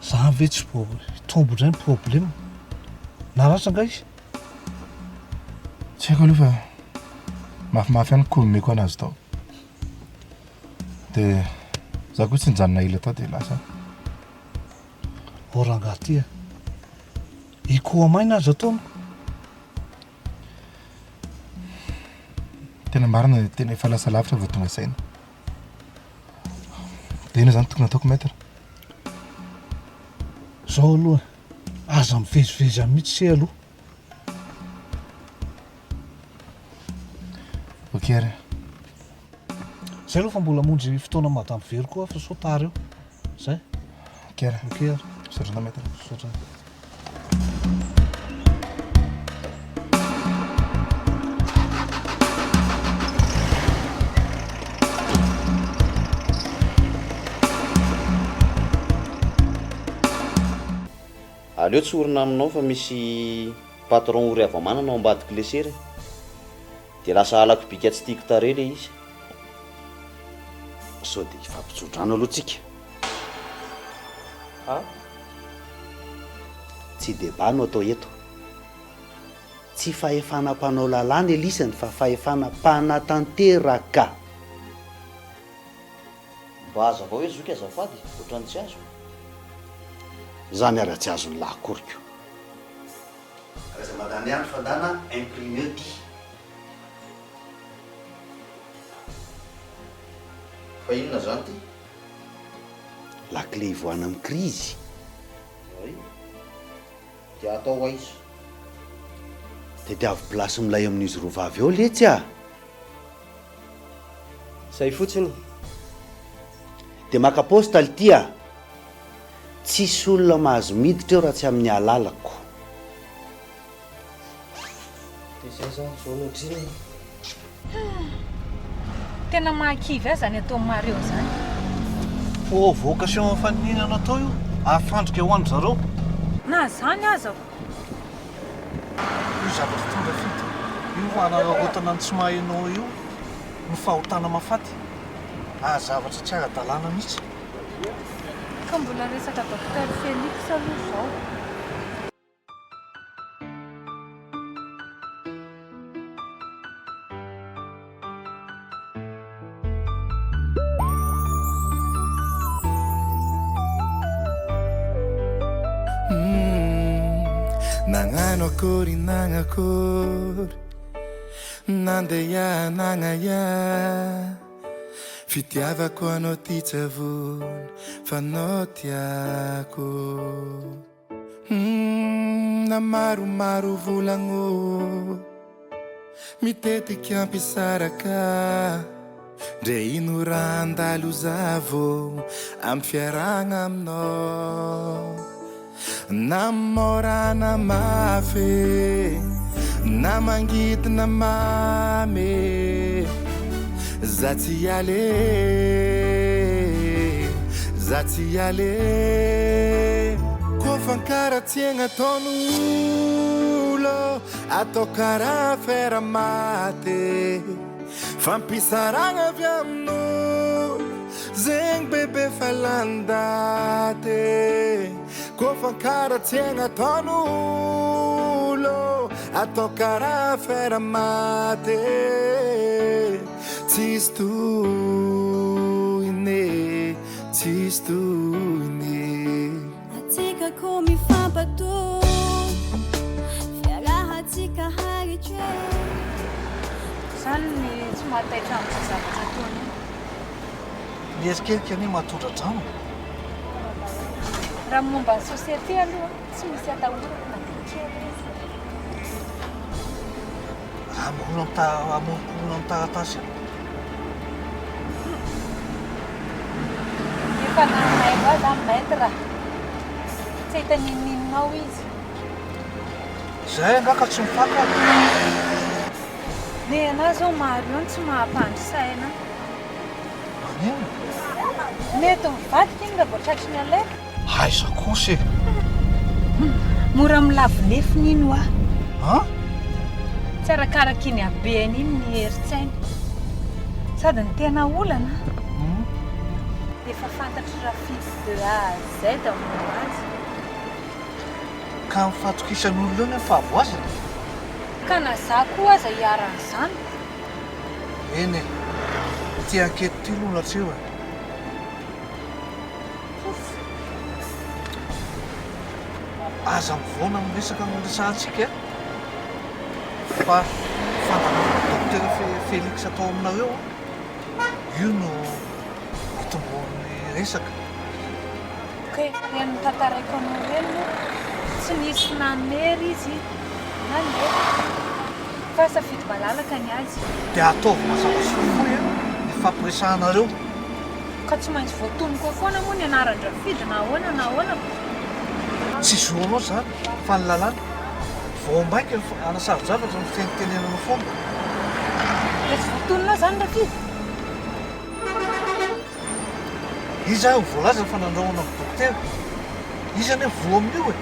Za ve tsy tombo indray ny problema. Naratra nga izy? Tsy haiko aloha fa mafimafy ihany komeko anazy tao. Dia za koa tsy nijanona ila tao dia lasa. Rangahy ty ikoa maina azy ataona. Tena marina dia tena efa lasa lavitra vao tonga saina. Dia ina zany tokony ataoko maître? Zao aloha aza mivezivezy amin'ny mihitsy aloha. Ok ary. Zay aloha fa mbola monjy fotoana madame Very koa fa sao tara eo. Zay. Ok ary. Ok ary. Misaotra maître. Misaotra. Aleo tsy orina aminao fa misy patron ory avamanana ao ambadika lesery. Dia lasa alako bika tsy tiako tare le izy. Sao dia ifampitsodrano aloha tsika. Tsy débat no atao eto. Tsy fahefana mpanao lalàna elisany fa fahefana mpanatanteraka. Mba aza avao hoe zoky azafady, ohatrany tsy azo. Zany ara tsy azony lahy koriko. Raza madany ihany fandana imprimé ty. Fa inona zany ty? Lakle ivoana amin'ny krizy. Dia atao aiza? Tediavy plasy milay amin'izy roa vavy eo letsy a. Say fotsiny. Dia maka postal ty a. Tsisy olona mahazo miditra eo raha tsy amin'ny alalako. Tena mahakivy aza ny atao mareo zany. Vocation faninana atao io afandrika ho an'ny zareo. Na zany aza. Io zavatra tonga fito. Io anarahotana ny tsy mahainao io ny fahotana mafaty. Zavatra tsy ara-dalàna mihitsy. Ka mbola resaka docteur Félix aloha zao. Nangano akory nangakôry nandeha nangaya fitiavako anao ty tsavony fanao tiako na maromaro volagno mitetika ampisaraka ndre ino raha andalo zavo amy fiaragna aminao na morana mafy na mangidina mamy za tsy ale kofa nkaratsiagna taon'olo atao karaha Afera Maty fampisaragna avy amin'olo zegny bebe falandate kofa nkaratsiagna taon'olo atao karaha Afera Maty tsisy tohiny atsika koa mifampato fiarahatsika haritry Zany ny tsy mahataitra amin'ny zavatra ataony. Mierikerika anie mahatondradrano. Raha momba ny société aloha tsy misy atahorana na kely. Amorona amin'ny taratasy. Efa nanay koa za maître. Tsy hita ninoninao izy. Zay angaka tsy mifaka. Ne ana zao maro io tsy mahapandry saina. Manino? Mety mivadika iny raha vao tratry ny alaika. Aiza kosa. Mora milavonefiny iny hoa. Tsy arakaraka iny habeny iny ny herin-tsainy. Sady ny tena olana. efa fantatry rafidy de A à Z amin'ny azy. Ka mifatokisan'olona eo ny fahavoazana. Ka na za koa aza hiaran'izany. Eny e, ty anketo ty lonatreo e. Aza mivoana miresaka miresahantsika e. Fa fandanana dokotera Félix atao aminareo io no itomboan'ny resaka. Okey, reny tantaraiko anao reny moa tsy nisy nanery izy nanery fa safidy malalaka ny azy. Dia ataovy mazava sy fohy e ny fampiresahanareo. Ka tsy maintsy voatonoko foana moa ny anaran-drafidy na ahoana na ahoana. Tsy zoanao zany fa ny lalàna vao maika anasavy-javatra ny fitenentenenana foana. Dia tsy voatononao zany rafidy. Izy aho voalaza fa nandrahoana amin'ny dokotera. Izy ane voa amin'io e.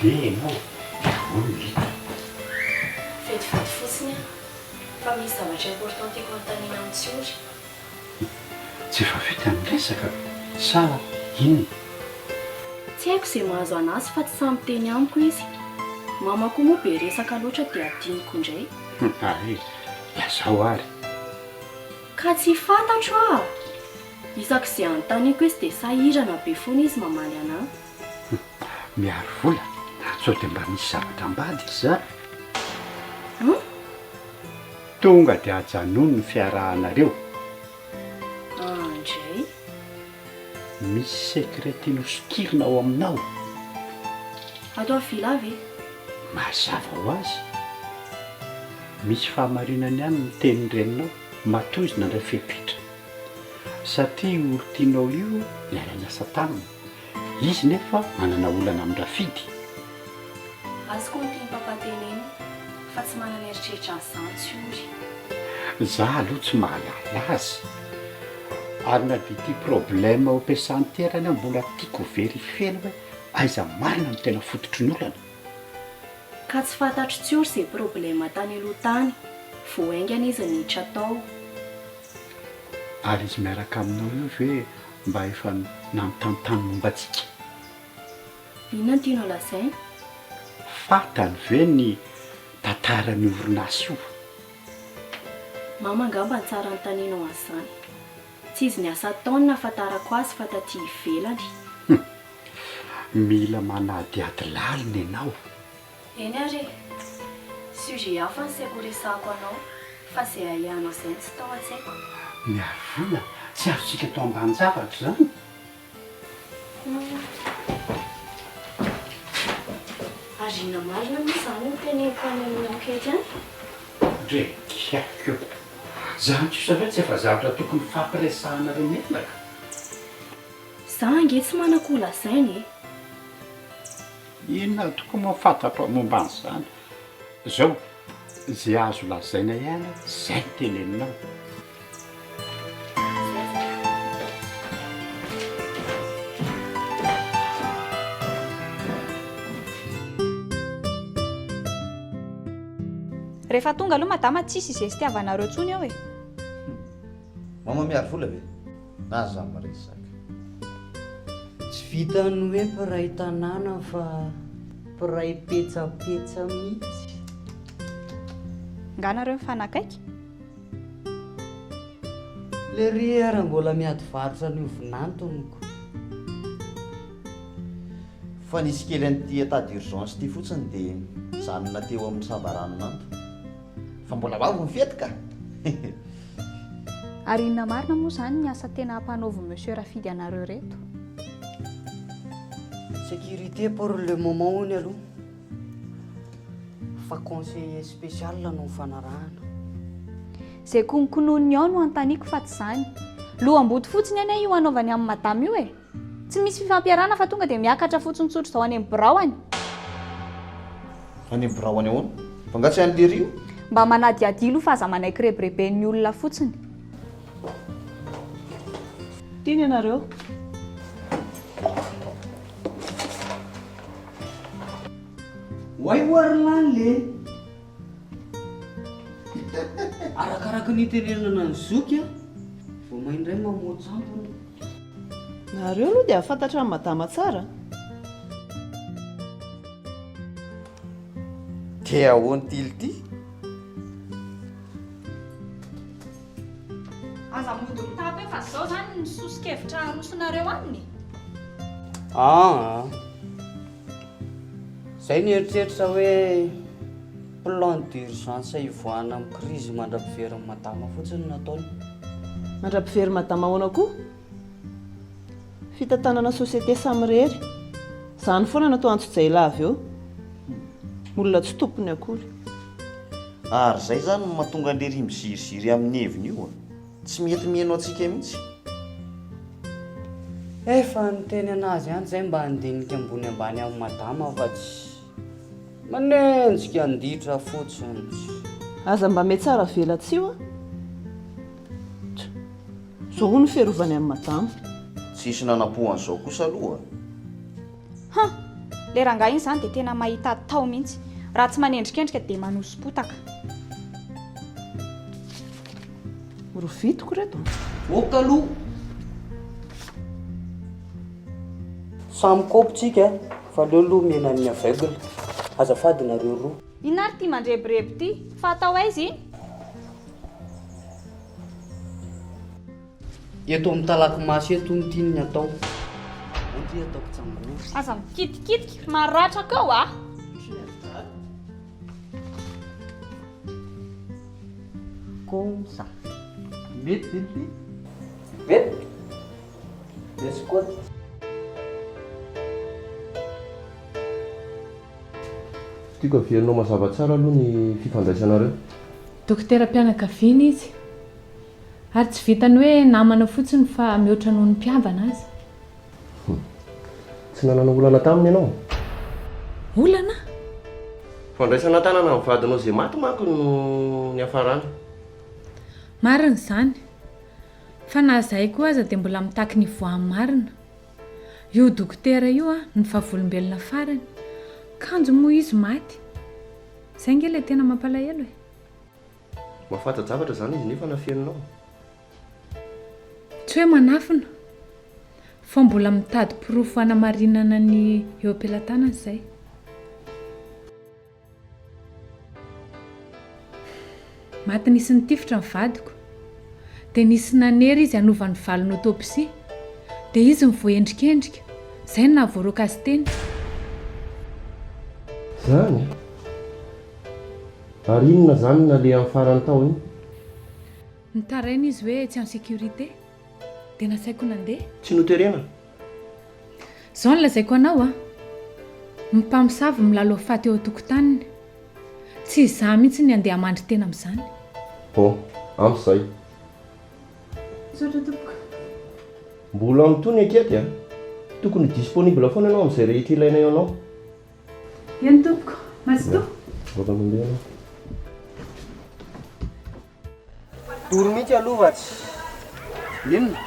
Be ianao, ahoana hita? Vetivety fotsiny fa misy zavatra important tiako anontaniana amin'ny tsiotry. Tsy efa vita ny resaka sa inona? Tsy haiko izay mahazo anazy fa tsy samy teny amiko izy. Mamako moa be resaka loatra dia adiniko indray. Ary, lazao ary. Ka tsy fantatro ah! Isaka izay anontaniako izy dia sahirana be foana izy mamaly anahy. Miaro vola, sao dia mba misy zavatra ambadiky za. Tonga dia hajanony ny fiarahanareo. Andray. Misy sekret tinosokirina ao aminao. Atao vila ve? Mazava ho azy. Misy fahamarinany ihany ny tenin'ny reninao matoy izy nandray fepetra. Satria olo tianao io miarana asa tanana. Izy nefa manana olana amin'ny rafidy. Azoko ny tiany papateneny fa tsy manana eritreritra an'izany tsy ory. Za aloha tsy mahalala azy. Ary na dia ity problème ao ampiasany terany aho mbola tiako verifena hoe aiza marina no tena fototry ny olana. Ka tsy fantatro tsy ory izay problème tany aloha tany. Voaingana izy niditra tao. Ary izy miaraka aminao io hoe mba efa nanontanontany momba antsika. Inona no tianao lazaina? Fantany ve ny tantaran'ny orinasa io? Mama angamba ny tsara nontanianao an'izany. Tsy izy ny asa ataony nahafantarako azy fa taty ivelany. Mila manady ady lalina ianao. Eny ary, sujet hafa ny saiko resahako anao fa izay ahianao izay tsy tao an-tsaiko. Miavola, tsy azontsika tao ambany zavatra zany. Arina marina moa izany no teneniko any amin'ny ankety any. Drekako. Zany tsisa ve tsy efa zavatra tokony fampiresahana reo menaka. Za ange tsy manako lazainy e. Inona tokony mahafantatro momba an'izany. Zao, izay azo lazaina ihany izay no teneninao. Rehefa tonga aloha madama tsisy izay sy tiavanareo tsony ao e. Mama miaro vola ve? Na za maresaka. Tsy vitany hoe mpiray tanàna fa mpiray petsapetsa mihitsy. Nganareo mifanakaiky? Le ry ary mbola miady varotra ny ovinantoniko. Fa nisy kely an'ity état d'urgence ty fotsiny dia zanona teo amin'ny sambaranonanto. Fa mbola vavo mifety ka. Ary inona marina moa zany ny asa tena ampanaovy monsieur Rafidy anareo reto? Sécurité pour le moment hony aloha. Fa conseiller spécial no fanarahana. Zay konkononiny ao no antaniko fa tsy zany. Lohamboty fotsiny ane io anaovany amin'ny madame io e. Tsy misy fifampiarana fa tonga dia miakatra fotsiny tsotro zao any amin'ny biraoany. Any amin'ny biraoany ahoana? Fa ngatsy any liry io? Mba manadiadilo fa aza manaiky rebrebe ny olona fotsiny. Tiany ianareo? Hoay oarylany le arakaraka ny tenenana ny zoky a vao maindray mamoatsampony. Nareo aloha dia afantatra ny madama tsara. Dia ahoany tility? Aza mody mitapy fa zao zany ny sosikevitra arosonareo aminy. Zay ny eritreritra hoe plan d'urgence ivoahana amin'ny crise mandra-pivery madama fotsiny nataony. Mandra-pivery madama ahoana koa? Fitantanana société samirery. Zany foana natao antso-jaila avy eo. Olona tsy tompony akory. Ary zay zany no mahatonga an'lery miziriziry amin'ny heviny io. Tsy mety mihaino antsika mihitsy. Efa niteny anazy ihany zay mba handinika ambony ambany amin'ny madama fa tsy manenjika anditra fotsiny. Aza mba mety tsara velatsio a? Zao ny fiarovany amin'ny madama. Tsisy nanapohan'izao kosa aloha. Le rangahy iny zany dia tena mahita tao mihitsy. Raha tsy manendrikendrika dia manosom-potaka. Rovitiko reto. Oka aloha. Samy kopitsika fa leo aloha mena ny aveugle. Azafady nareo roa. Ina ary tia mandrebireby ty? Fa atao aiza iny? Eto amin'ny talaky masy eto ny tiany atao. Andry ataoko tsangoro. Aza mikitikitika maratraka ao a? Comme ça. Mety. Mety. Misy koa. Tiako averinao mazava tsara aloha ny fifandraisanareo. Dokotera-mpianakaviana izy. Ary tsy vitany hoe namana fotsiny fa mihoatra noho ny mpiavana azy. Tsy nanana olana taminy ianao? Olana? Fandraisana tanana amin'ny vadinao izay maty manko no ny hafarana. Marina izany. Fa na izay koa aza dia mbola mitaky ny voan'ny marina. Io dokotera io ny vavolombelona farany. Kanjo moa izy maty. Izay nge ilay tena mampalahelo e. Mahafanta-javatra zany izy nefa nafianinao. Tsy hoe manafina. Fa mbola mitady pirofo hanamarinana ny eo am-pelantanany izay. Maty nisy nitifitra ny vadiko. Dia nisy nanery izy hanovany valiny autopsie. Dia izy mivoendrikendrika. Izay no nahavoaraka azy teny. Zany? Ary inona zany naleha amin'ny farany tao iny? Nitaraina izy hoe tsy en sécurité. Dia nasaiko nandeha. Tsy noterena? Zao no lazaiko anao a. Mimpamosavy milalo faty eo an-tokotaniny. Tsy izaho mihitsy ny andeha mandry tena amin'izany. Amin'izay. Sotra tompoko. Mbola mitony akeky a. Tokony disponible foana ianao amin'izay rehetra ilaina ianao. Eny tompoko, mazotoa. Baka mandeha anao. Doro mihitsy aloha tsy. Inona?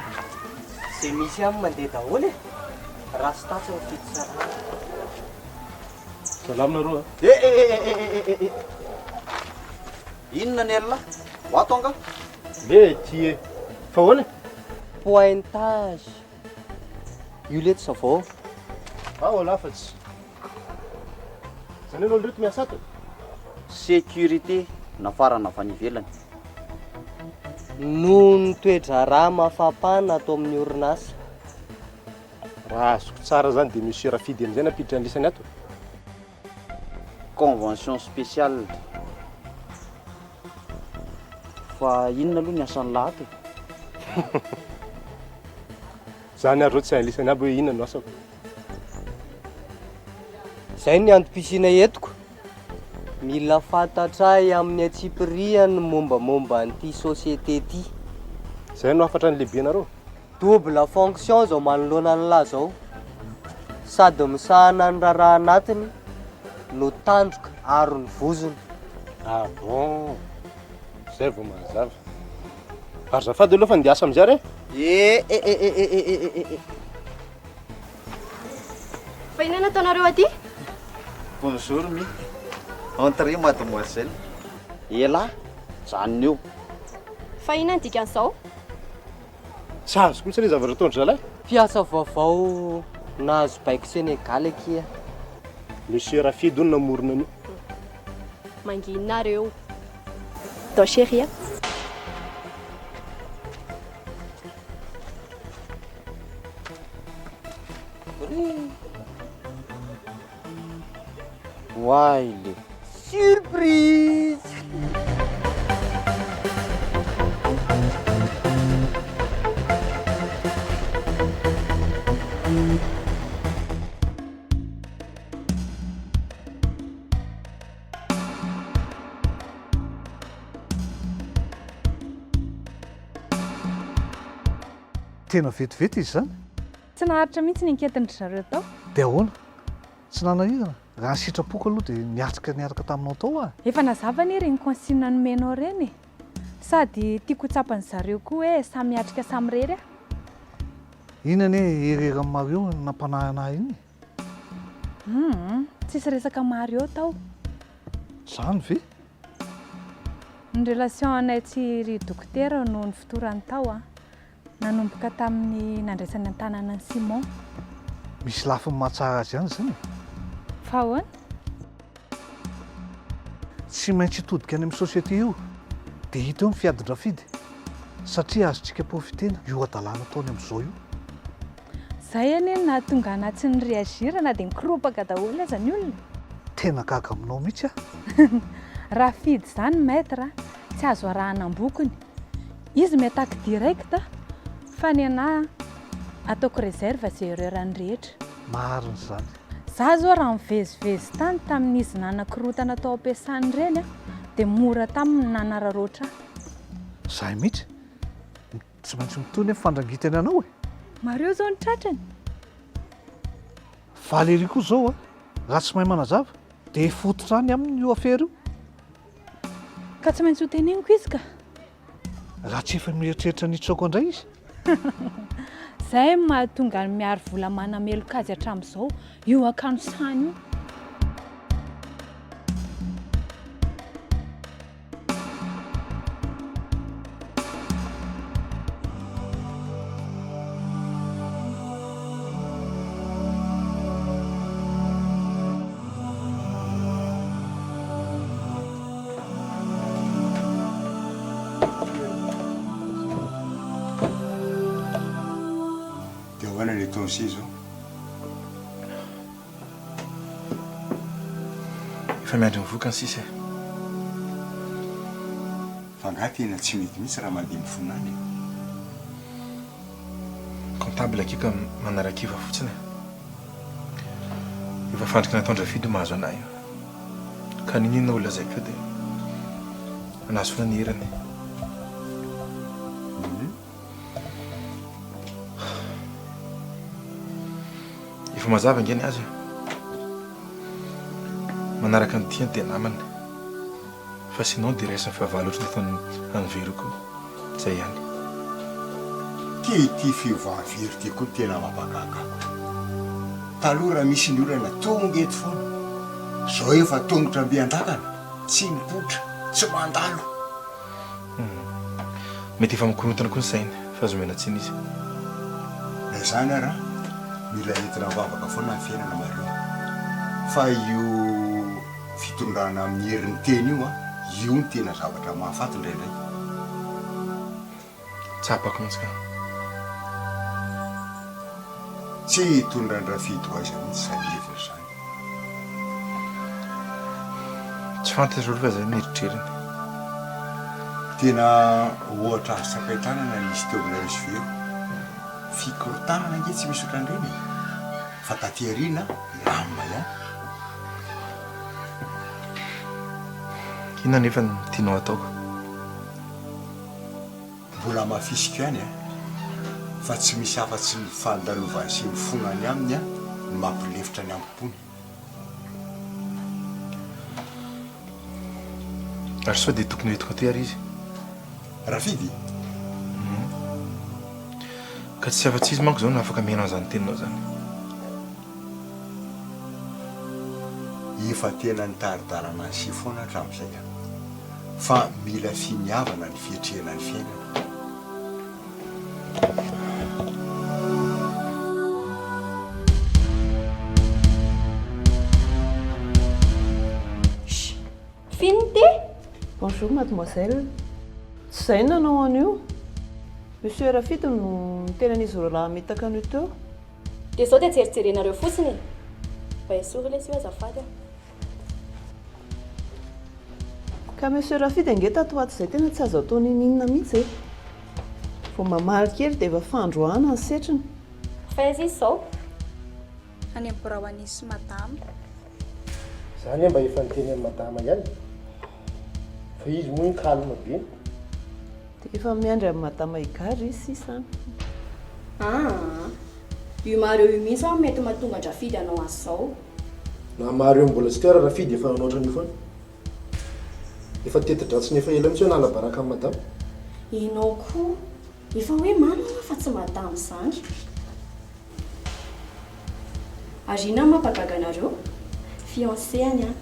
Izay misy amin'ny mandeha daholo e. Raha sy tatsy ny fity tsara. Salamina roa. Inona ny alina? Ho ato anga? Le ty fa hoana? Pointage. Io leto savao. Lafatsy. Zany aloha reto miasa ato. Sécurité nafarana avy any ivelany. Noho ny toedrara mafapana atao amin'ny orinasa. Raha azoko tsara zany dia misy rafidy amin'izay napiditra an'lisany ato. Convention spéciale. Fa inona aloha ny asan'ny lahato? Zany ary tsy an'lisany aby hoe inona no asako. Izay ny antom-pisiana etiko. Mila fantatray amin'ny atsipiriany mombamomba an'ity société ty. Izay no afatra ny lehibe nareo. Double fonction zao manoloana ny lahy zao. Sady misahana ny raraha anatiny no tandroka ary ny vozony. Ah bon. Zay vao mazava. Ary zafady aloha fa ndiasa amin'izay re? Fa inona ataonareo aty? Bonjour mi. Entrez mademoiselle. Ela, zany io. Fa inona ny dikan'izao? Sahazo kosa le zavatra ataonry zalahy. Piasa vaovao nahazo baiko Senegal akia. Monsieur Rafidy hono namorona an'io. Manginareo. Dao chérie. Waile. Surprise! Tena vetivety izy zany. Tsy naharitra mihitsy ny anketin-dry zareo tao. Dia ahoana? Tsy nanahirana. Raha sitrapoko aloha dia niaraka taminao tao ah. Efa nazava ny reny consigne nomenao reny. Sady tiako tsapany zareo koa hoe samy atrika samy rery. Inona ne herera amin'ny Mario nampanahana iny? Tsisy resaka Mario tao. Zany ve? Ny relation anay tsy ry dokotera no ny fotorany tao ah. Nanomboka tamin'ny nandraisany an-tanàna ny Simon. Misy lafiny mahatsara azy ihany zany. Fa ahoana? Tsy maintsy hitodika any amin'ny sosiete io dia hita eo ny fiadin Rafidy satria azontsika profitena io adalàna ataony amin'izao io. Zay anie na tonga anaty sy ny reagirana dia mikropaka daholo aza ny olona. Tena gaga aminao mihitsy ah. Rafidy zany maître tsy azo arahana ambokony. Izy miataka direct fa ny anahy ataoko réserve zay erreur-ny rehetra. Marina zany. Za zao raha mivezivezy tany tamin'izy nanan-kirotana tao ampiasany ireny dia mora taminy nanararoatra. Zahay mihitsy tsy maintsy mitony hoe fandrangitana anao e. Mario zao ny tratrany. Valérie koa zao ah, raha tsy mahay manazava dia fototra any amin'io afera io. Ka tsy maintsy ho teneniko izy ka. Raha tsy efa mieritreritra ny tsaoko indray izy. Zay mahatonga miaro vola manameloka azy hatramin'izao io akano sany io. Le ton ciseau. Efa miandry mivoaka ny sisa. Fa ngaha tena tsy mety mihitsy raha mandeha mifonany. Comptable akeka manarakiva fotsiny. Efa fandrika nataondra Rafidy mahazo anahy io. Ka ninona olona zay ko dia anasona ny herany. Efa mazava angeny azy. Manaraka ny tiany dia namany. Fa sinon dia raisiny fahavalo ohatry nataony anyveriko. Zay ihany. Ty fiovahavery ty koa tena mampakakako. Taloha raha misy ny olana tonga eto foana. Zao efa tongotra mbiandrakana, tsy mipotra, tsy mandalo. Mety efa mikorontana koa ny sainy fa azo mena tsiny izy. Zany raha mila entina mivavaka foana ny fiainana Mario. Fa io fitondrana amin'ny herin'ny teny io io ny tena zavatra mahafaty indraindray. Tsapako mihitsy ka. Tsy hitondran'ny Rafidy ho aiza mihitsy zany hevitra zany. Tsy fantatra olo fa zay mieritreriny. Tena ohatra sakaitanana nisy teo aminareo sy veo. Fikorotanana nge tsy misy ohatran'ireny. Fa taty aoriana lamina ihany. Inona nefa ny tianao ataoko? Mbola mafisika ihany fa tsy misy afa-tsy ny fandalovany sy ny fonany aminy ny mampilefitra ny ampony. Ary sao dia tokony hoentiko aty ary izy. Rafidy? Ka tsy afa-tsy izy manko zao no afaka miaina an'izany teninao zany. Efa tena nitaritarana ny sifoana hatramin'izay fa mila finiavana ny fietrehana ny fiainana. Finité. Bonjour mademoiselle. Tsy izay nanao an'io. Monsieur Rafito no tenan'izy roalahy mitaka an'io teo. Dia izao dia jerijerenareo fotsiny. Mba esory ilay sy azafady. Ka monsieur Rafito ange tato ato izay tena tsy azo atao ninina mihitsy e. Vao mamaly kely dia efa fandroana ny setriny. Fa aiza izy izao? Any amin'ny biraoany sy madama. Izany mba efa niteny amin'ny madama ihany. Fa izy moa calme be. Dia efa miandry amin'ny madama igary izy sisany. Io mareo io mihitsy ao mety mahatonga Rafidy anao azy izao. Na mareo mbola tsy tera Rafidy efa anoatra foana. Efa teti-dratsiny efa ela mihitsy nala baraka amin'ny madama. Ianao koa efa hoe manana fa tsy madama izany. Arina mampagaga anareo. Fiancé-any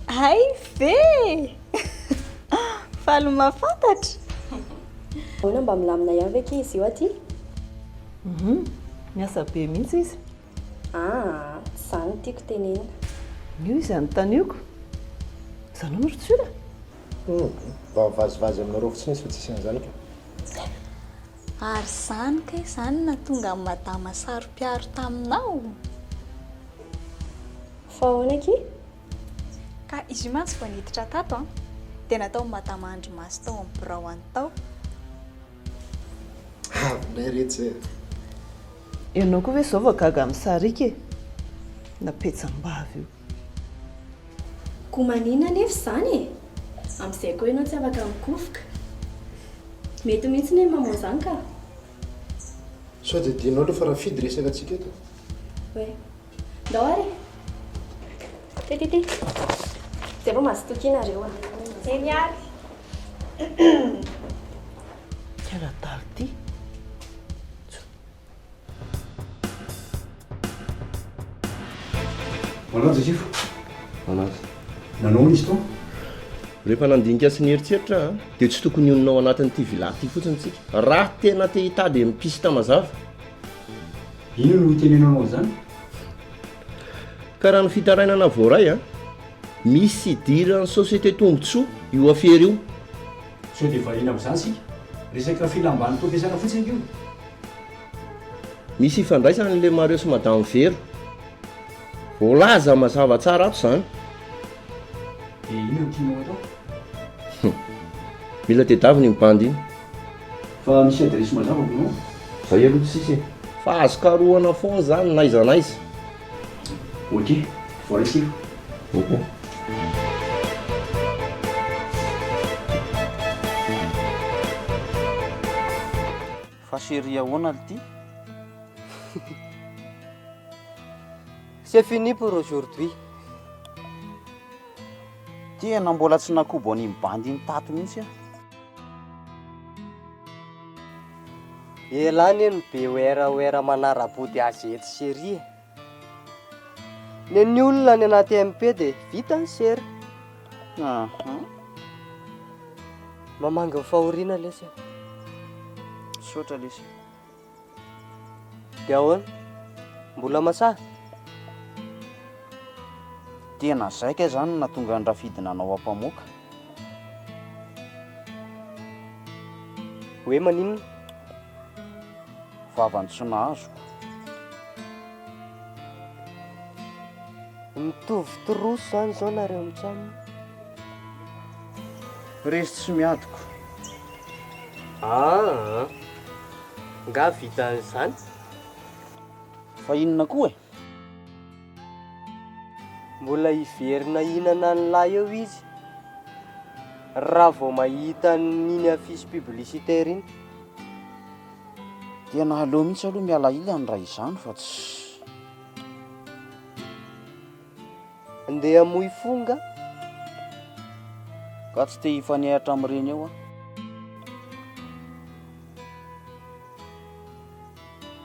Ay ve! Falo mahafantatra. Ahoana mba milamina ihany ve ke izy io aty? Miasa be mihitsy izy. Izany tiako tenena. Io izy anontaniako. Izany no rotsola. Mba vazivazy aminareo fotsiny izy fa tsisy an'izany ka. Ary izany ka izany nahatonga amin'ny madama saro-piaro taminao. Fa ahoana ki? Ka izy io mantsy vao niditra tato dia natao madama andro masy tao amin'ny biraoany tao. Nay rehetra izay. Ianao koa ve izao vao gaga amin'ny sarika e? Napetsam-bavy io. Koa maninona nefa izany e? Amin'izay koa ianao tsy afaka mikofoka. Mety mihitsy ny mamoa izany ka. Sao dia dinao aloha fa Rafidy resaka antsika eto. Hoe, ndao ary. Ty. Izay vao mazotokianareo a. Eny ary. Kialadalo ty. Manaja sifo. Manaja. Nanao izy tao? Rehefa nandinika sy nieritreritra dia tsy tokony ononao anatin'ity vila ity fotsiny tsika. Raha tena te hitady mipista mazava. Ino no tenenanao izany? Ka raha ny fitarainana voaray misy idiran'ny société tombotsoa io Afera io. Sao dia vahina amin'izany sika. Resaka filambany toampiasana fotsiny io. Misy ifandraisan'ilay mareo sy madame Vera. Voalaza mazava tsara ato izany. Dia ino no tianao atao? Mila tedavy ny mibandy iny. Fa misy adresy mazava aminao? Zay aloha tsisy. Fa azo karohana foana izany naiza naiza. Ok, voaray sifo. Fa chérie ahoana ity? C'est fini pour aujourd'hui. Tena mbola tsy nakobo any mibandy ny tato mihitsy Elany eny be oera manara-body azy eto serie. Ny olona ny anaty MP dia vita ny sery. Mamanga fahoriana lesy. Sotra lesy. Dia ahoana? Mbola masaha? Tena zaika izany nahatonga ny Rafidy nanao ampamoaka. Hoe maninona? Vavany tsy nahazoko. Mitovy torosy izany izao nareo mitsanina. Resy tsy miadiko. Nga vita an'izany. Fa inona koa e? Mbola hiverina hihinana ny lahy eo izy. Raha vao mahita n'iny afisy publicitaire iny. Tena aleo mihitsy aloha miala ilany raha izany fa tsy. Andeha hamoy fonga. Ka tsy te hifanehatra amin'ireny eo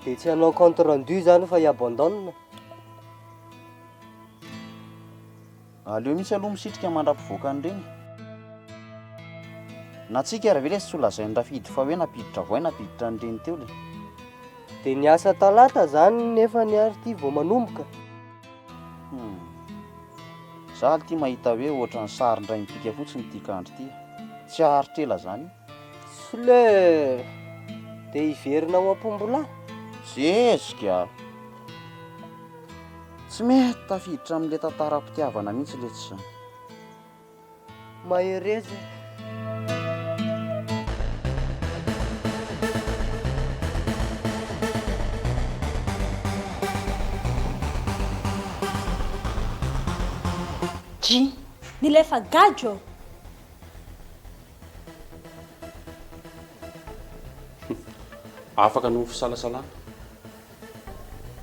dia tsy hanao compte rendu zany fa iabandonna. Aleo mihitsy aloha misitrika mandra-pivoaka an'ireny. Na tsika ara ve le tsy solazainy rafidy fa hoe napiditra voay napiditra an'ireny teo le. Dia niasa talata zany nefa ny ary ity vao manomboka. Zaho ity mahita hoe ohatra ny sarindray mipika fotsiny ity kandro ity. Tsy aharitrela zany. Sle dia hiverina ao am-pombolahy. Zezika. Tsy mety tafiditra amin'ilay tantaram-pitiavana mihitsy le tsy zany. Mahereza. Nilefa gajo. Afaka no fisalasalana.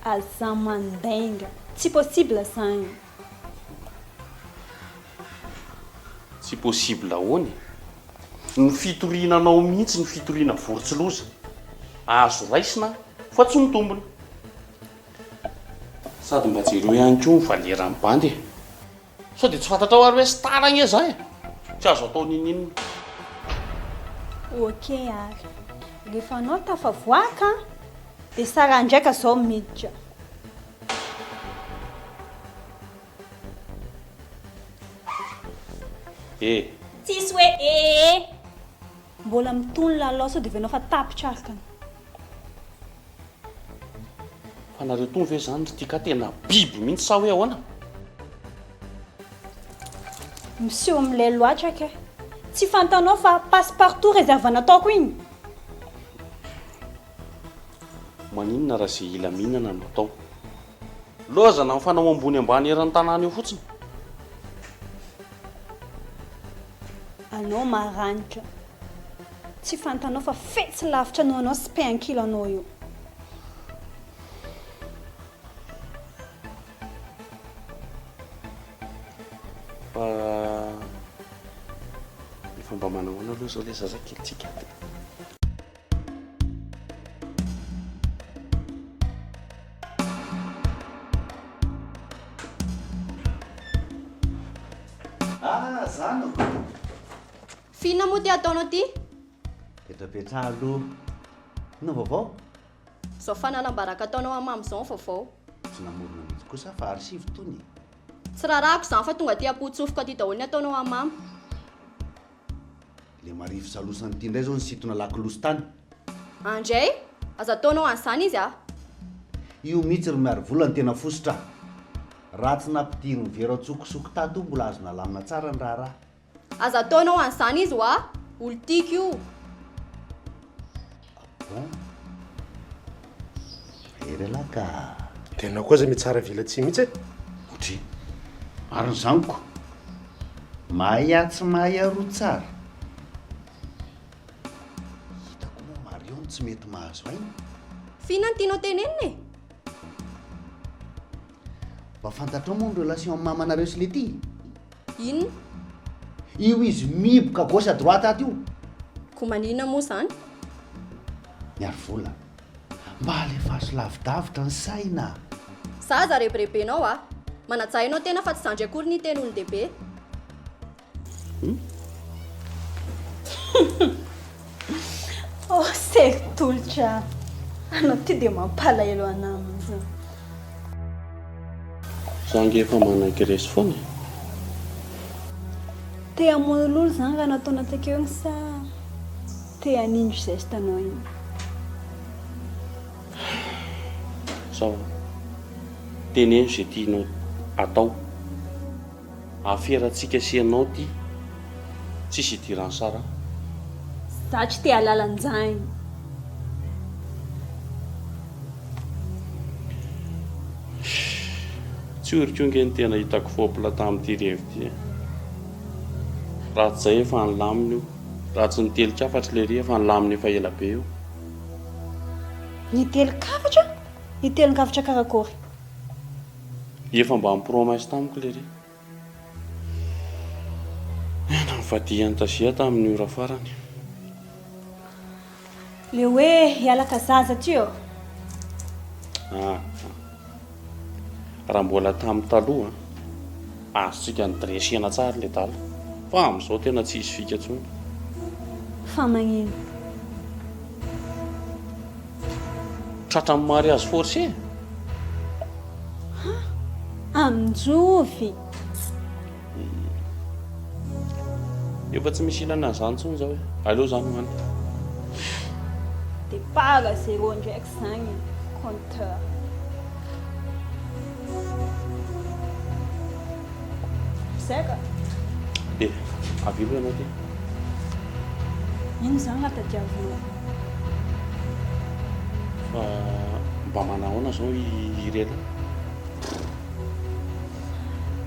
Aza mandainga. Tsy possible zany. Tsy possible ahoany. Ny fitoriananao mihitsy ny fitoriana vorontsiloza. Azo raisina fa tsy mitombona. Sady mba jero ihany koa ny valera amin'ny bandy. Sao dia tsy fantatrao ary hoe stara nge zay. Tsy azo atao ninina. Ok ary. Rehefa anao tafavoaka dia sara ndraika zao miditra. Tsisy hoe mbola mitony lalao sao dia venao fa tapitra arkany. Fa nareo tony ve zany ry tika tena biby mihitsy sa hoe ahoana? Monsieur amin'ilay loatra ke. Tsy fantanao fa passe partout réserve nataoko igny. Maninona raha izay ila mihinana no atao? Lozana ny fanao ambony ambany eran'ny tanàna eo fotsiny. Anao maranitra. Tsy fantanao fa fetsy lavitra no anao sy pe-ankilo anao io. Fa ny fomba manahoana aloha zao ilay zazakelitsika. Zany Fina moa ty ataonao ty? petrapetra aloha. No vaovao? Zao fanalambaraka ataonao amamy zao vaovao. Tsy namorona mihitsy kosa fa ary sivy tony. Tsy rarahako zany fa tonga ty ampotsofoka ty daholo ny ataonao amamy. Le marifo salosany ity indray zao ny sitona lakilosy tany. Andray, aza ataonao an'izany izy a? Io mihitsy ry miary volany tena fosotra. Raha tsy nampitiry ny vera tsokosoko tato mbola azo nalamina tsara ny raharaha. Aza ataonao an'izany izy ho a? Olo tiako io. Bon. Hery aloha ka. Tena koa zay mitsara vilatsia mihitsy e. Otry. Ary ny zaniko. Mahay tsy mahay aroa tsara. Hitako moa Marion tsy mety mahazo aina. Fiana ny tianao tenenina e? Mba fantatrao moa ny relation amin'ny mamanareo sy le ty. Inona? Io izy miboka gauche à droite aty io. Ko maninona moa zany? Miary vola. Mba alefa so lavidavitra ny saina. Za aza reberebenao a. Manatsahinao tena fa tsy zandry akory ny teny olon-dehibe. Oh, sertolitra. Anao ty dia mampalahelo anaminy zao. Zange efa managresy foana. Te hamono olo zany raha nataona takeo igny sa te hanindry geste anao igny. Sao teneno izay tianao atao. Aferatsika sy anao ty tsisy idirany sara. Za tsy te halalan'izany. Tsy orik'ionge ny tena hitako fopla tamin'ity revi ty. Raha tsy zay efa nilaminy io. Raha tsy nitelikafatra le ry efa nilaminy efa ela be io. Nitelikafatra? Nitelikafatra karakory? Efa mba nipromesy tamiko le ry. Ena nivadihany tasia tamin'ny ora farany. Le hoe hialaka zaza ty eo. raha mbola tamin'ny taloha azontsika ny dresiana tsara le dala fa amin'izao tena tsy izy fika ntsony. Fa magnino? Tratra amin'ny mariage forcé. Aminjovy. Efa tsy misy ilana izany ntsony zao hoe aleo zany hoany. Dia paga zéro ndraiky zany compteur. Seka. Avilo ianao ty. Ino zany raha tadiavinao? Fa mba manahoana zao irela?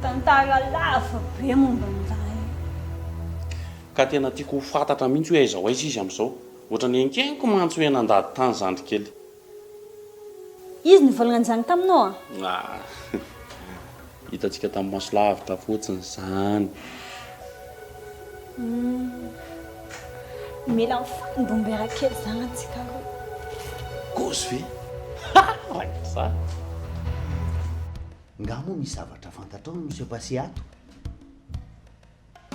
Tantara lava be momba an'izay. Ka tena tiako ho fantatra mihitsy hoe aiza ho aiza izy amin'izao. Ohatrany enkeniko mantso hoe nandady tany zandry kely. Izy nivolagna an'izany taminao Hitantsika tamin'ny maso lavitra fotsiny izany. Mila mifandom-bera kely zany antsika roa. Gosy ve? Za. Nga moa misy zavatra fantatrao monsieur Pasiato.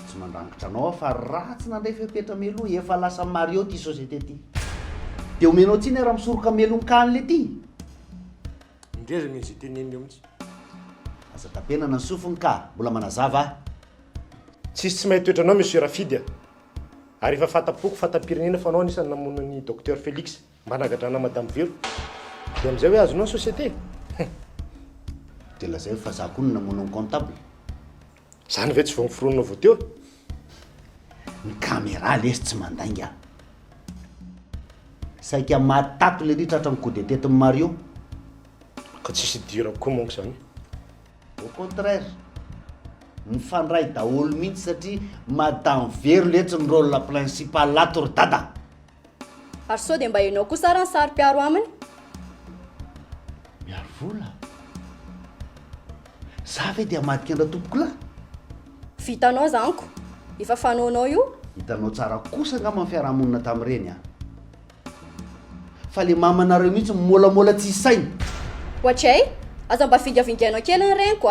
Tsy mandrangitra anao fa ratsy nandray fepetra melo efa lasa Mario ty société ty. Dia omenao tsiny raha misoroka melon-kany le ty. Indreza mihitsy teneny eo mihitsy. Aza tapenana ny sofiny ka mbola manazava. Tsisy tsy mahay toetra anao monsieur Rafidy. Ary efa fatapoko fatam-pirenena fa anao anisan'ny namonan'ny docteur Félix mba nagadrana madame Vero. Dia amin'izay hoe azonao ny société. Dia lazay fa za koa no namonao comptable. Zany ve tsy vao niforonanao vao teo? Ny caméra lesy tsy mandainga. Saika matato le ritratra amin'ny kodetetin'ny Mario. Ka tsisy dira koa monko zany. Au contraire. Mifandray daholo mihitsy satria madame Vero letra ny rôle principal lato ry dada. Ary sao dia mba hainao koa sara ny sary-piaro aminy? Miaro vola. Za ve dia madika andra tompoko lahy? Vitanao zaniko. Efa fanaonao io? Hitanao tsara kosa angamba ny fiarahamonina tamin'ireny fa le mamanareo mihitsy molamola tsy sainy. Ohatray, aza mba vingavinganao kely ny reniko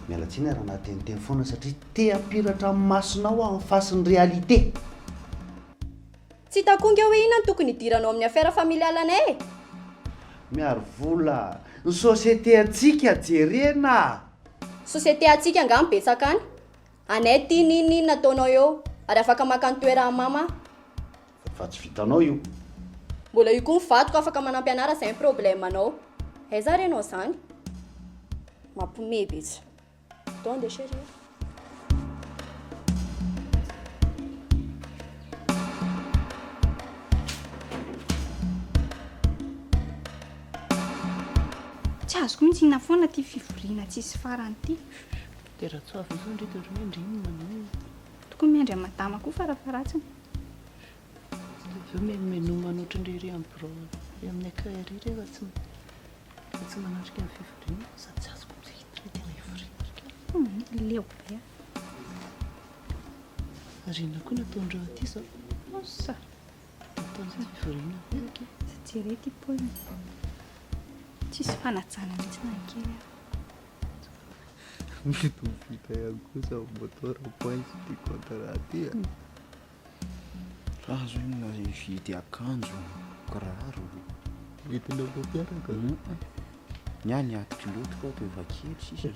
Miala tsiny raha nateniteny foana satria te hampiratra amin'ny masonao amin'ny fasin'ny réalité. Tsy takonga hoe inona ny tokony hidiranao amin'ny affaire familialanay. Miaro vola, ny société atsika jerena. Société atsika angamba betsaka any. Anay ty ninina ataonao eo ary afaka maka ny toerana mama. Fa tsy vitanao io. Mbola io koa mivatoko afaka manampy anara izay problème anao. Aiza renao zany? Mampiomehy betsy. Don de chérie. Tsy azoko mihitsy ina foana ty fivoriana tsisy farany ty. Dia raha tsy avy izao ndray dia indrindra manao. Tokony miandry madama koa farafaratsiny. Aveo meno manoatra indray amin'ny bro amin'ny akahary rehefa tsy manatrika ny fivoriana sady tsy azoko mihitsy tena hivoriana. Leo be. Arina koa nataondrao aty zao. Nossa. Nataon'ny fivoriana. Tsy jereo ty paony. Tsisy fanajana mihitsy na kely. Mety vita ihany kosa motora pointy ty Tantara ty. Azo inona hividy akanjo, kiraro. Entinao mampiaraka. Ny any aty kiloty koa dia efa kely sisa.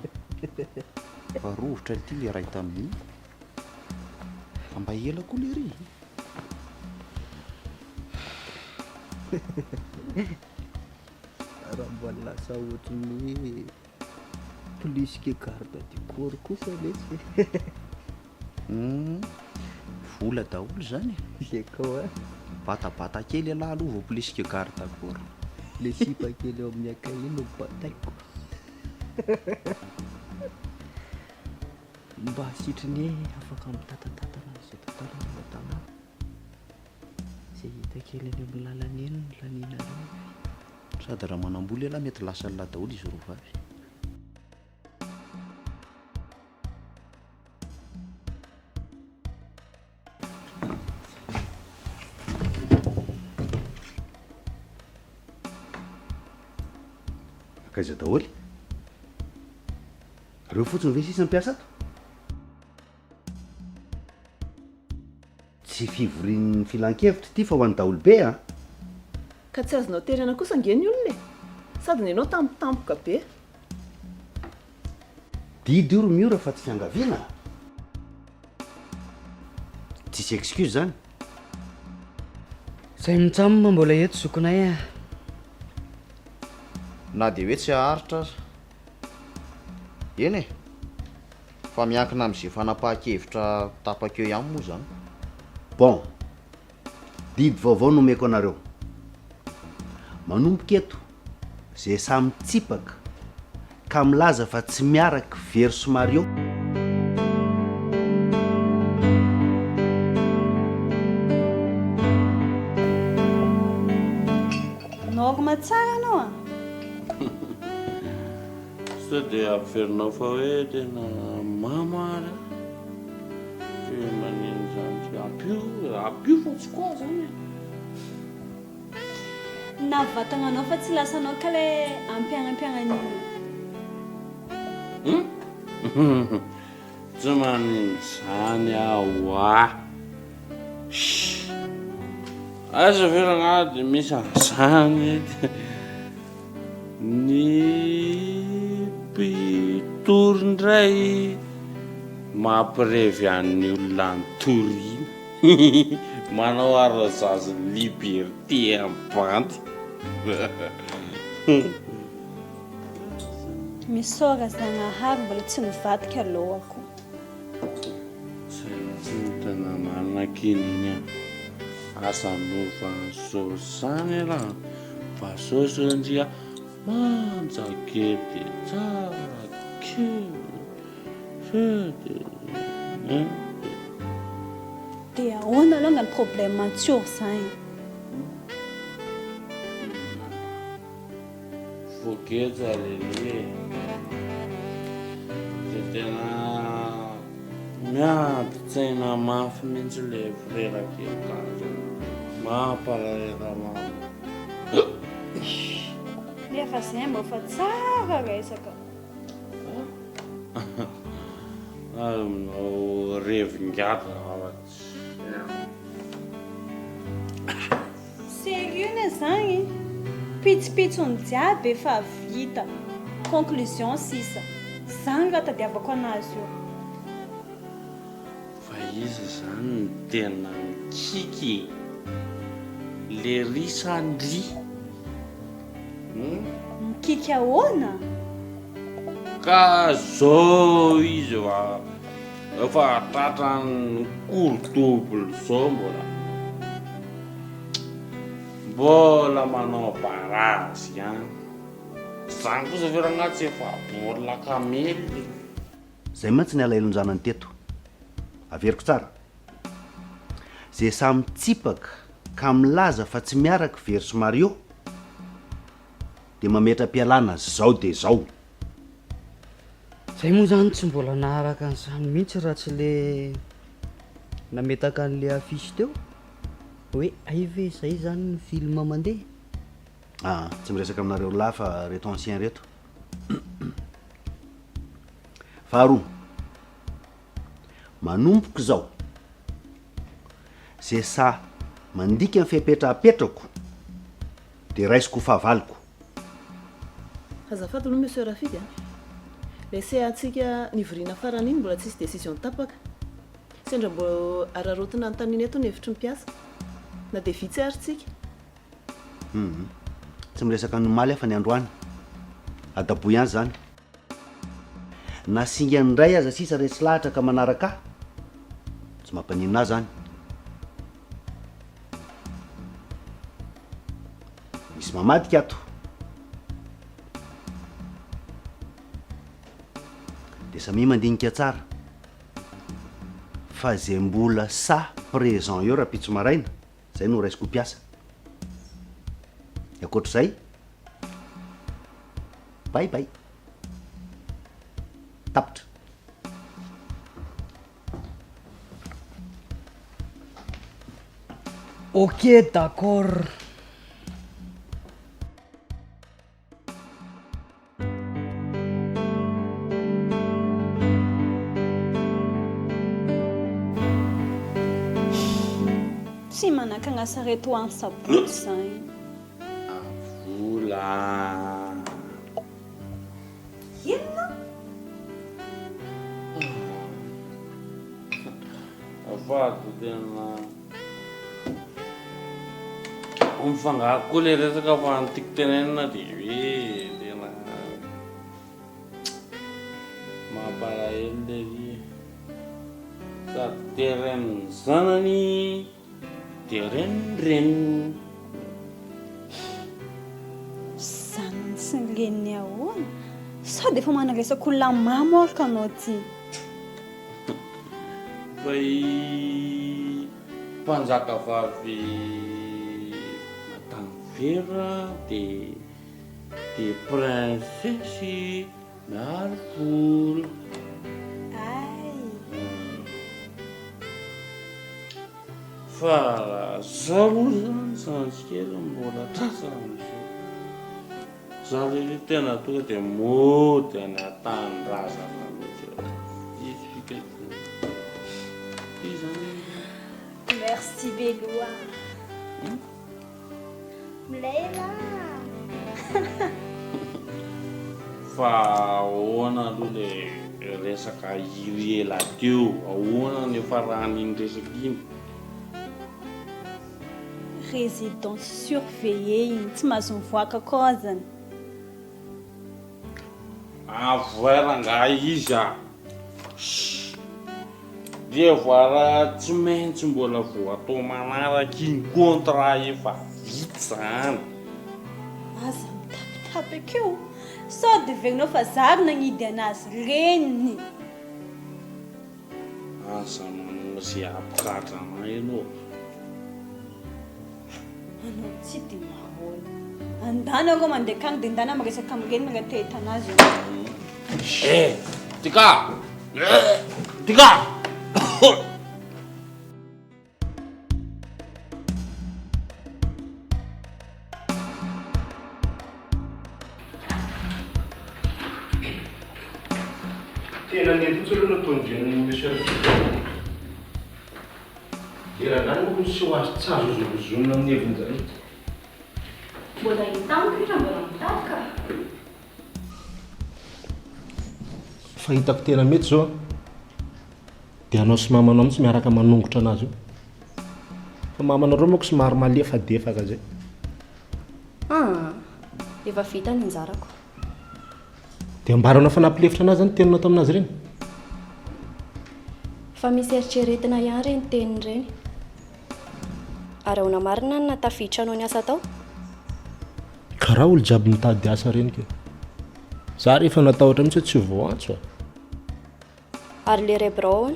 Fa rovitra ty le ray tamin'iny. Fa mba ela koa le ry. Raha mbola lasa ohatran'ny polisy ke garde du corps kosa lesy. Vola daholo zany. Lekao batabata kely alahy aloha vao polisy ke garde du corps. Le sipa kely eo amin'ny akahiny no bataiko. Mba sitriny afaka mitatatatana izay tantara batana. Izay hita kely any amin'ny lalany eny ny lanina reo. Sady raha manamboly alahy mety lasa lahy daholo izy roa vavy. Kaiza daholo reo fotsiny ve sisa mpiasa ato tsy fivorian'ny filan-kevitra ity fa ho an'ny daholo be a ka tsy azonao terana kosa angeny olona sady ny anao tampotampoka be didy io ro miora fa tsy fiangaviana tsisy excuse zany zay mitsamoma mbola eto zokonay na dia hoe tsy haharitra aza eny e fa miankina amin'izay fanapahan-kevitra tapaka eo ihany moa zany bon didy vaovao nomeko anareo manomboka eto zay samy tsipaka ka milaza fa tsy miaraka very somary eo naogma tsara anao a sa dia ampiverinao fa hoe tena mamara fe manino zany apio fotsy koa zany na vatagna anao fa tsy lasanao ka le ampianampiagnan'ino tsy manino zany aoa aza verana dia misy azany ny mpitory ndray mampirevy an'ny olona ny torina manao arazazy liberté ambanty misôra zagnahary mbola tsy nivadika alohako tsy tena manakininy asa nova sosany raha fa sosandria manjakety tsara kely dia ahoana alongany problème antsio zany fogetsa lele dia tena miady tsaina mafy mihitsy le frerakeikazo mampalahela mama nefa zay mba fa tsara resaka aminao revingata sérieux ne zany pitsopitsony jiaby efa vita conclusion sisa zany raha tadiavako anazy io fa izy zany ny tena mikiky le risandry mikiky ahoana ka zao izy efa tratrany courdouble zao mbola manao barazy any zany kosa veragnaty efa mbola kamely zay mantsy ny alailonjanany teto averiko tsara zay samy tsipaka ka milaza fa tsy miaraka very somary eo dia mametra-pialana zao dia zao zay moa zany tsy mbola naharaka an'izany mihitsy raha tsy le nametaka an'le afisy teo hoe aive zay zany ny film mandeha tsy miresaka aminareo lahy fa reto ancien reto faharoa manomboka zao zay sa mandika ny fipetrapetrako dia raisiko fahavaliko azafady aloha monsieur Rafidy laissez atsika nivoriana farany iny mbola tsisy décision tapaka sendra mbo ararotina antaniny eto ny hevitry ny mpiasa na dia vitsy ary tsika tsy miresaka nomaly afa ny androany adaboy ihany zany na singany indray aza sisa resy lahatra ka manaraka tsy mampanino azy zany misy mamadika ato dia samy mandinika tsara fa zay mbola sa présent eo raha pitso maraina zay no raisiko mpiasa akoatr'izay bye tapitra ok d'accord tsy manakagna reto amin'ny sabotsy zany. Vola. Inona? Afato tena mifangaro koa le resaka fa nytiako tenenina dia hoe tena mampalahelo le ry sady tereniny zanany dia reniny Zanany sy ny reniny ahoana? Sao dia efa manaresaka olona mamo araka anao ty? fa i mpanjaka vavy Afera dia princesy miaro vola. Fa zaho zany sansikely mbola trasana amin'izao. Zaho le tena tonga dia mody any an-tanindrazana mihitsy. Merci Béloa. Mlela. Fa ahoana aloha le resaka io ela teo, ahoana ny faran'iny resaka iny? Résidence surveillée iny tsy mahazo mivoaka koa zany. Avoaranga izy a. Dia voara tsy maintsy mbola vao atao manaraka iny contrat efa vita zany. Aza mitapitapy akeo. Sao dia verinao fa zary nagnidy anazy reniny. Asa manao izay ampikatrana ianao. Anao tsy dia mahoana. Andany arô mandeha akany dia andany miresaka amin'ny reniny magnatahita anazy. Tika! Tika! Tena nety aloha natondren'ny monsieur dia raha nany misy ho azy tsy azo zozonina amin'ny hevin-zany. Mbola hitamiko io raha mbola mitapika. Fa hitako tena mety zao dia anao sy mamanao mitsy miaraka manongotra anazy io. Fa mamanareo moako somary malefadefaka zay. Efa vita ny anjarako. Dia ambaranao fa nampilefitra anazy zany teninao taminazy ireny? Fa misy eritreretina ihany reny teniny ireny. Ary ahoana marina ny natafiditra anao ny asa tao? Karaha olo jiaby mitady asa reny ke. Za rehefa natahotra mitsy tsy voantso. Ary le rebrao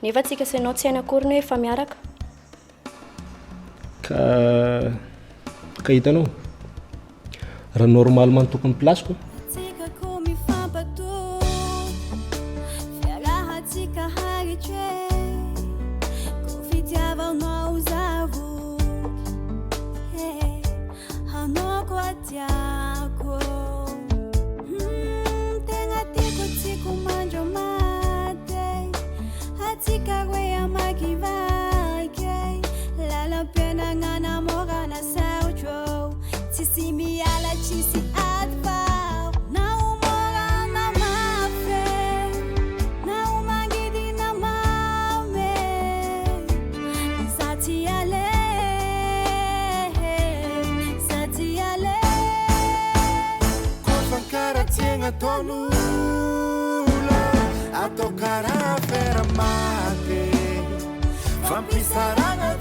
nefa tsika sy anao tsy haina akory ny hoe efa miaraka. Ka hitanao raha normalement tokony plasiko. Atau cara Afera Maty, vampisarana